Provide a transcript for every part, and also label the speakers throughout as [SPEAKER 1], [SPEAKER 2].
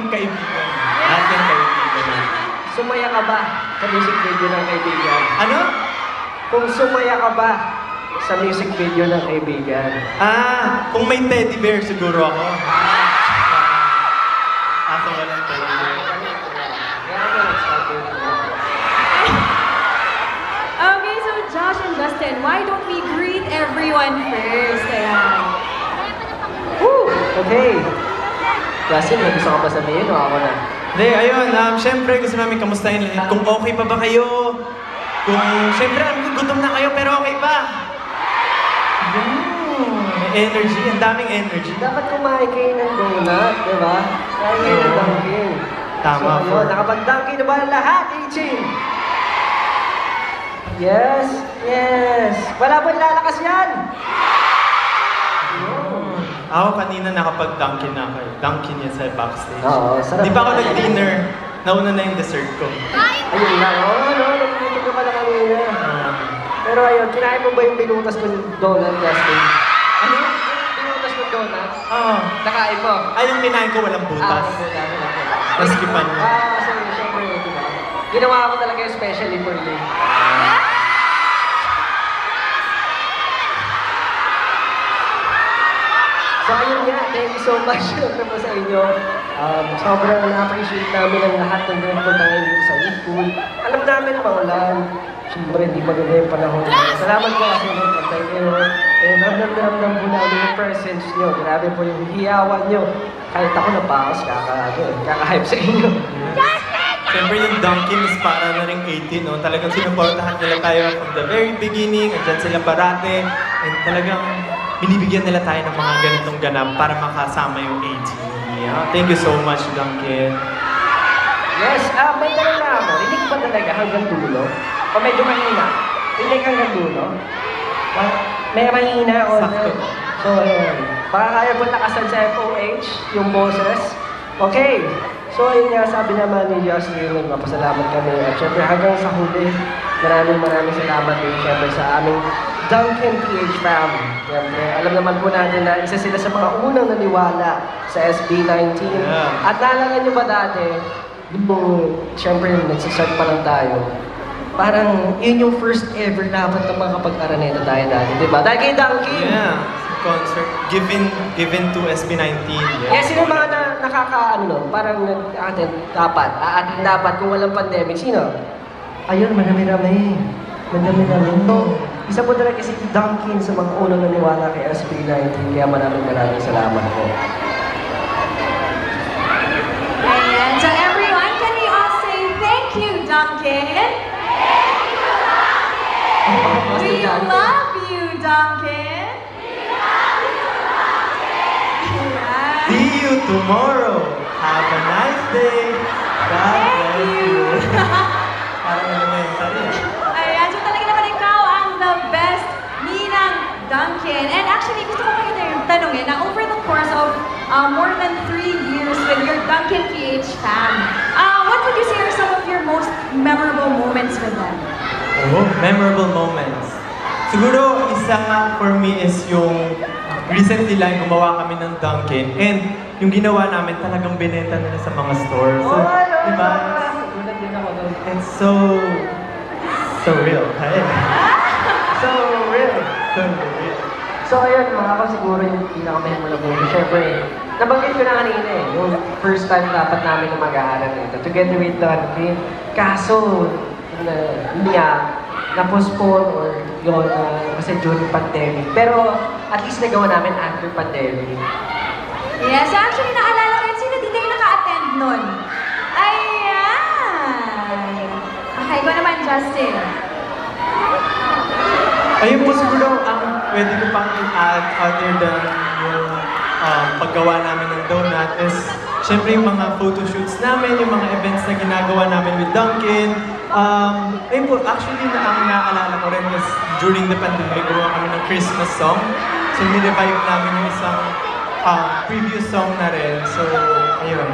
[SPEAKER 1] kaibigan. Ating kaibigan.
[SPEAKER 2] Sumaya ka ba sa music video ng kaibigan?
[SPEAKER 1] Ano?
[SPEAKER 2] Kung sumaya ka ba sa music video ng kaibigan?
[SPEAKER 1] Kung may teddy bear siguro ako. Kaso walang teddy bear.
[SPEAKER 3] Okay, so Josh and Justin, why don't we greet everyone first? Ayan.
[SPEAKER 2] Woo! Okay. Justin, may gusto ka ba sabihin o ako na?
[SPEAKER 1] Hindi, ayun. Syempre gusto namin kamustahin lahat. Kung okay pa ba kayo? Kung, syempre, gutom na kayo pero okay pa. May energy. Ang daming energy.
[SPEAKER 2] Dapat kumain kayo ng donut, di ba? Kaya kayo ng Dunkin'.
[SPEAKER 1] Tama
[SPEAKER 2] so,
[SPEAKER 1] po.
[SPEAKER 2] Nakapag-Dunkin' na ba lahat, Ichin? Yes, yes. Wala ba lalakas yan?
[SPEAKER 1] Ako kanina nakapag-Dunkin' na ako. Dunkin' yan sa backstage.
[SPEAKER 2] Oo, sarap.
[SPEAKER 1] Di pa ako nag-dinner. Nauna na yung dessert ko.
[SPEAKER 2] Ayun lang. Nagluto ka pala kanina. Pero ayun, kinain mo ba yung binutas mo ng donut, Justin?
[SPEAKER 1] Ano?
[SPEAKER 2] Binutas mo donut?
[SPEAKER 1] Oo.
[SPEAKER 2] Nakain mo?
[SPEAKER 1] Ay, yung kinain ko walang butas. Naskipan mo.
[SPEAKER 2] Sorry, syempre, diba? Ginawa ko talaga yung specially for you. So ayun nga, thank you so much po sa inyo. Sobrang na-appreciate namin ang lahat ng nagpunta ngayon dito sa e-pool. Alam namin maulan. Siyempre, hindi maganda yung panahon. Salamat po kasi nagpantay kayo. And ramdam po namin yung presence nyo. Grabe po yung hiyawan nyo. Kahit ako napakas, kaka-hype sa inyo.
[SPEAKER 1] Siyempre yung Dunkin' is para na rin 18, no? Talagang sinuportahan nila tayo from the very beginning, andyan sila parate, and talagang binibigyan nila tayo ng mga ganitong ganap para makasama yung 18. Yeah. Thank you so much, Dunkin'.
[SPEAKER 2] Yes, may tanong na ako. Rinig ba talaga hanggang dulo? O medyo mahina? Rinig hanggang dulo? May mahina o
[SPEAKER 1] Sakto.
[SPEAKER 2] So, ayun. Baka kaya po nakasan sa FOH, yung boses. Okay. So, ayun nga, sabi naman ni Justin, nagpapasalamat kami. At syempre, hanggang sa huli, maraming salamat din syempre sa aming Dunkin' PH fam. Syempre, alam naman po natin na isa sila sa mga unang naniwala sa SB19.
[SPEAKER 1] Yeah.
[SPEAKER 2] At naalala nyo ba dati, syempre, nagsisart pa lang tayo. Parang, yun yung first ever dapat na makapag-araneta tayo dati, di ba? Dahil kay Dunkin'!
[SPEAKER 1] Yeah. Concert given to SB19.
[SPEAKER 2] Yeah, sino mga parang dapat kung walang pandemic, sino? Ayun, madami-rami. So, isa po talaga si Dunkin' sa mga unang naniwala kay SB19, kaya maraming salamat po.
[SPEAKER 3] Ayan. So everyone, can we all say thank you, Dunkin'? We love you, Dunkin'.
[SPEAKER 1] See you tomorrow. Have a nice day. God bless you. Parang elementary.
[SPEAKER 3] Ayan, so talaga naman ikaw ang the best ninang Dunkin'. And actually, gusto ko kayo tanongin na over the course of more than 3 years with your Dunkin' PH fam, what would you say are some of your most memorable moments with them?
[SPEAKER 1] Oh, memorable moments. Siguro, isa for me is yung recently lang gumawa kami ng Dunkin' and yung ginawa namin talagang binenta nila sa mga stores. So, di ba? It's so real. Hey.
[SPEAKER 2] So, real.
[SPEAKER 1] So real.
[SPEAKER 2] So, ayun, mga ko siguro yung pinakamahimula mo. Siyempre, nabanggit ko na kanina eh, yung first time dapat namin na mag-aaral nito, together with Dunkin'. Kaso, hindi na-postpone or yun, kasi during pandemic. Pero, at least nagawa namin after pandemic.
[SPEAKER 3] Yes, actually, naalala ko yun. Sino dito yung naka-attend nun? Ayan! Okay, ikaw naman, Justin.
[SPEAKER 1] Ayun po siguro ang pwede ko pang i-add other than yung paggawa namin ng donut is syempre yung mga photoshoots namin, yung mga events na ginagawa namin with Dunkin'. Ayun po, actually ang naalala ko rin is during the pandemic, gawa kami ng Christmas song. So nirevive namin yung isang previous song na rin. So, ayun,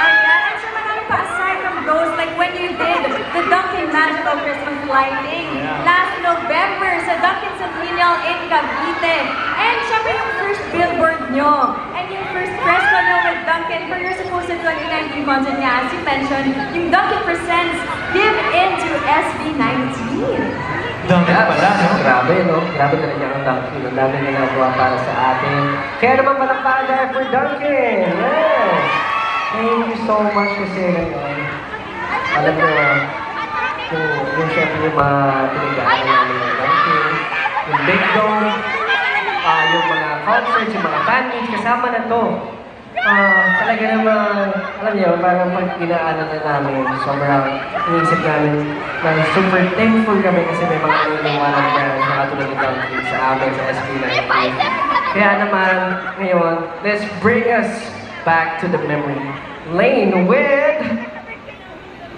[SPEAKER 3] Ayan, I'm sure marami pa aside from those, like when you did the Dunkin' Magical Christmas Lighting last November sa Dunkin' Centennial in Cavite. And syempre yung first billboard nyo. And yung first press con nyo with Dunkin for your supposed 2019 concert niya, as you mentioned, yung Dunkin presents Give In to SB19.
[SPEAKER 1] Dunkin pala, no?
[SPEAKER 2] Grabe, no? Grabe talaga ang Dunkin. Ang dami ginagawa para sa atin. Kaya naman palakpakan dahil for Dunkin. Yes! Thank you so much kasi alam mo, yung syempre yung mga pinagdaanan namin ng Dunkin, yung Big Dome, yung mga concerts, yung mga fan meets, kasama na to. Talaga naman, alam niyo, parang pag inaanan na namin, sobrang inisip namin na super thankful kami kasi may mga iniwanan na katulad ni Dunkin sa amin sa SB19. Kaya naman, ngayon, let's bring us back to the memory lane with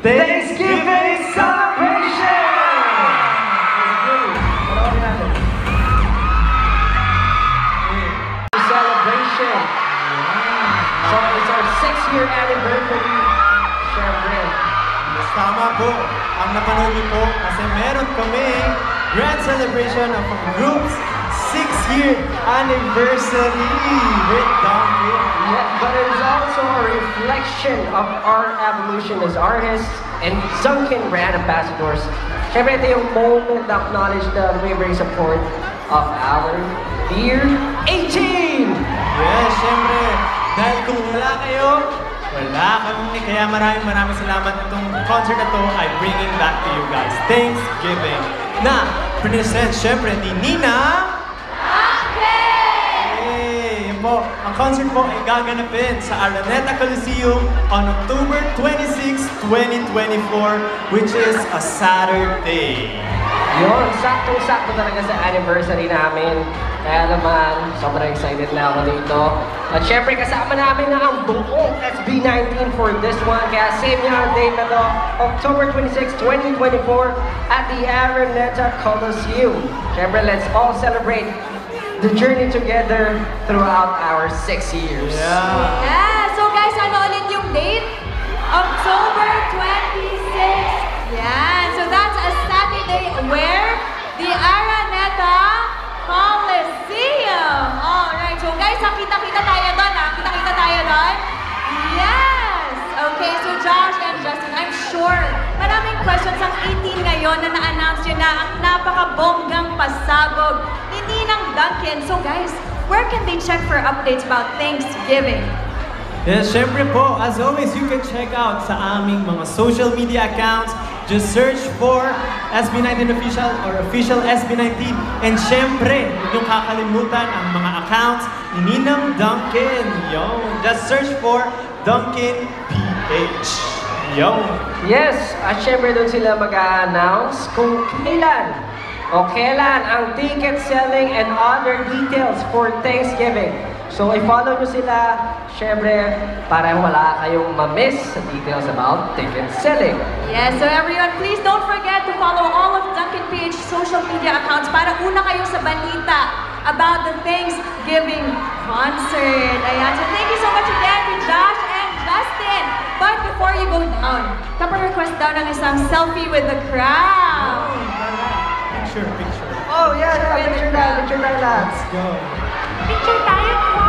[SPEAKER 2] Thanksgiving Celebration! Celebration! So it's our 6-year anniversary. Syempre.
[SPEAKER 1] Yes, tama po. Ang napanood niyo po kasi meron kami grand celebration of our group's 6-year anniversary with Dunkin.
[SPEAKER 2] Yeah, but it is also a reflection of our evolution as artists and Dunkin brand ambassadors. Syempre, ito yung moment to acknowledge the unwavering support of our dear 18!
[SPEAKER 1] Yes, syempre. Dahil kung wala kayo, wala kami. Kaya maraming salamat itong concert na to ay bringing back to you guys. Thanksgiving na present syempre ni Nina. Yun po. Ang concert po ay gaganapin sa Araneta Coliseum on October 26, 2024, which is a Saturday.
[SPEAKER 2] Yun, saktong-sakto talaga sa anniversary namin. Kaya naman, sobrang excited na ako dito. At syempre, kasama namin na ang buong SB19 for this one. Kaya same niya ang date na to, October 26, 2024 at the Araneta Coliseum. Syempre, let's all celebrate the journey together throughout our 6 years.
[SPEAKER 1] Yeah.
[SPEAKER 3] Yeah, so guys, ano ulit yung date? October 26. Yeah, so that's a Saturday where the Araneta Coliseum. Alright, so guys, kita-kita tayo doon, ha? Kita-kita tayo doon? Yes! Okay, so Josh and Justin, I'm sure maraming questions ang 18 ngayon na na-announce yun na ang napaka-bonggang pasabog ni Ninang Dunkin. So guys, where can they check for updates about Thanksgiving?
[SPEAKER 1] Yes, syempre po, as always, you can check out sa aming mga social media accounts. Just search for SB19 Official or Official SB19. And syempre, huwag niyong kakalimutan ang mga accounts ni Ninang Dunkin. Yo, just search for Dunkin PH. Yo.
[SPEAKER 2] Yes, at syempre doon sila mag-a-announce kung kailan o kailan ang ticket selling and other details for Thanksgiving. So, i-follow nyo sila, syempre, para wala kayong ma-miss sa details about ticket selling.
[SPEAKER 3] Yes, so everyone, please don't forget to follow all of Dunkin PH social media accounts para una kayo sa balita about the Thanksgiving concert. Ayan, so thank you so much again to Josh and Justin. But before you go down, request down ng isang selfie with the crowd.
[SPEAKER 1] Picture.
[SPEAKER 2] Oh, yeah, picture na lahat.
[SPEAKER 1] Let's go.
[SPEAKER 3] Picture tayo po.